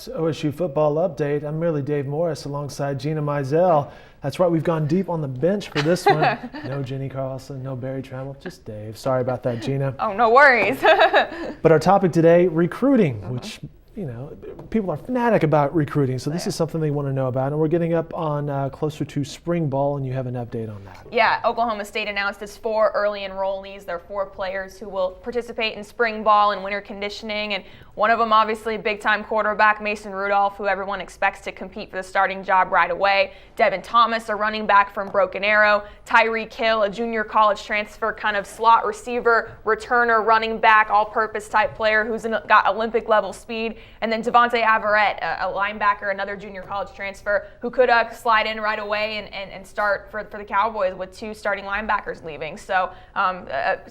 It's OSU Football Update. I'm merely Dave Morris alongside Gina Mizell. That's right, we've gone deep on the bench for this one. No Jenny Carlson, no Barry Trammell, just Dave. Sorry about that, Gina. Oh, no worries. But our topic today, recruiting, which, you know, people are fanatic about recruiting, so this is something they want to know about. And we're getting up on closer to spring ball, and you have an update on that. Yeah, Oklahoma State announced its 4 early enrollees. They're 4 players who will participate in spring ball and winter conditioning. And one of them, obviously, big-time quarterback Mason Rudolph, who everyone expects to compete for the starting job right away. Devon Thomas, a running back from Broken Arrow. Tyreek, a junior college transfer, kind of slot receiver, returner, running back, all-purpose type player who's got Olympic-level speed. And then Devante, Averette, a linebacker, another junior college transfer, who could slide in right away and start for the Cowboys with 2 starting linebackers leaving. So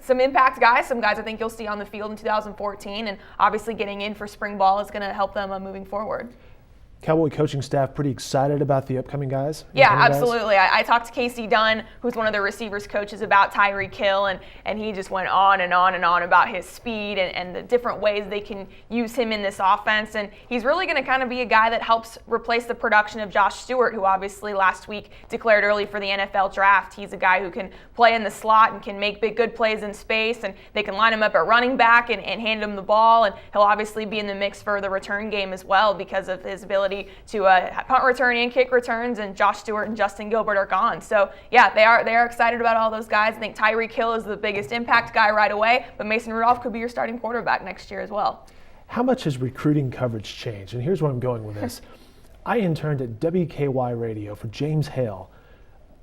some impact guys, some guys I think you'll see on the field in 2014, and obviously getting in for spring ball is going to help them moving forward. Cowboy coaching staff pretty excited about the upcoming guys? Yeah, absolutely. I talked to Casey Dunn, who's one of the receivers coaches, about Tyreek, and he just went on and on and on about his speed and the different ways they can use him in this offense. And he's really going to kind of be a guy that helps replace the production of Josh Stewart, who obviously last week declared early for the NFL draft. He's a guy who can play in the slot and can make good plays in space, and they can line him up at running back and hand him the ball. And he'll obviously be in the mix for the return game as well because of his ability to punt return and kick returns, and Josh Stewart and Justin Gilbert are gone. So yeah, they are excited about all those guys. I think Tyreek is the biggest impact guy right away, but Mason Rudolph could be your starting quarterback next year as well. How much has recruiting coverage changed? And here's where I'm going with this. I interned at WKY Radio for James Hale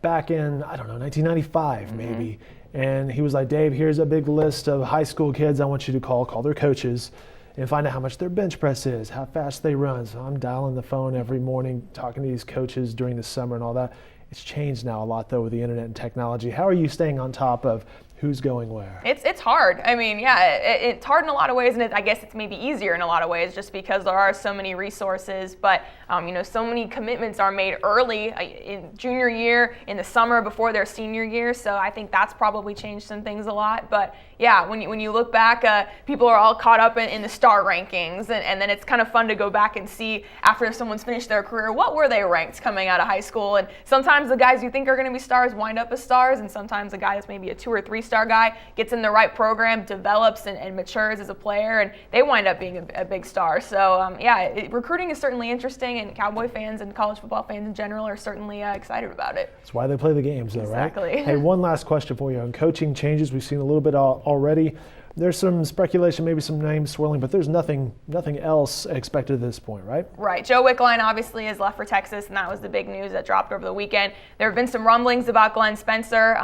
back in, 1995 maybe. And he was like, Dave, here's a big list of high school kids I want you to call their coaches, and find out how much their bench press is, how fast they run. So I'm dialing the phone every morning, talking to these coaches during the summer and all that. It's changed now a lot, though, with the internet and technology. How are you staying on top of who's going where? It's hard. I mean, yeah, it's hard in a lot of ways, and I guess it's maybe easier in a lot of ways just because there are so many resources. But, so many commitments are made early in junior year, in the summer before their senior year. So I think that's probably changed some things a lot. But, yeah, when you look back, people are all caught up in the star rankings. And then it's kind of fun to go back and see after someone's finished their career, what were they ranked coming out of high school? And sometimes the guys you think are going to be stars wind up as stars, and sometimes a guy that's maybe a 2 or 3 star guy gets in the right program, develops and matures as a player, and they wind up being a big star. So recruiting is certainly interesting, and Cowboy fans and college football fans in general are certainly excited about it. That's why they play the games, though, exactly. Right? Hey, one last question for you on coaching changes. We've seen a little bit already. There's some speculation, maybe some names swirling, but there's nothing else expected at this point, right? Right. Joe Wickline obviously has left for Texas, and that was the big news that dropped over the weekend. There have been some rumblings about Glenn Spencer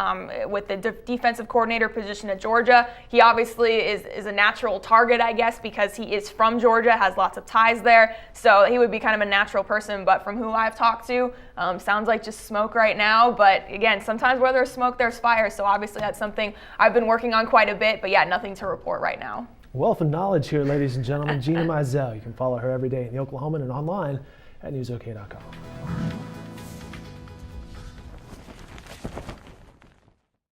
with the defensive coordinator position at Georgia. He obviously is a natural target, I guess, because he is from Georgia, has lots of ties there. So he would be kind of a natural person, but from who I've talked to, sounds like just smoke right now. But again, sometimes where there's smoke, there's fire. So obviously that's something I've been working on quite a bit, but yeah, nothing to report right now. Wealth of knowledge here, ladies and gentlemen. Gina Mizell. You can follow her every day in the Oklahoman and online at newsok.com.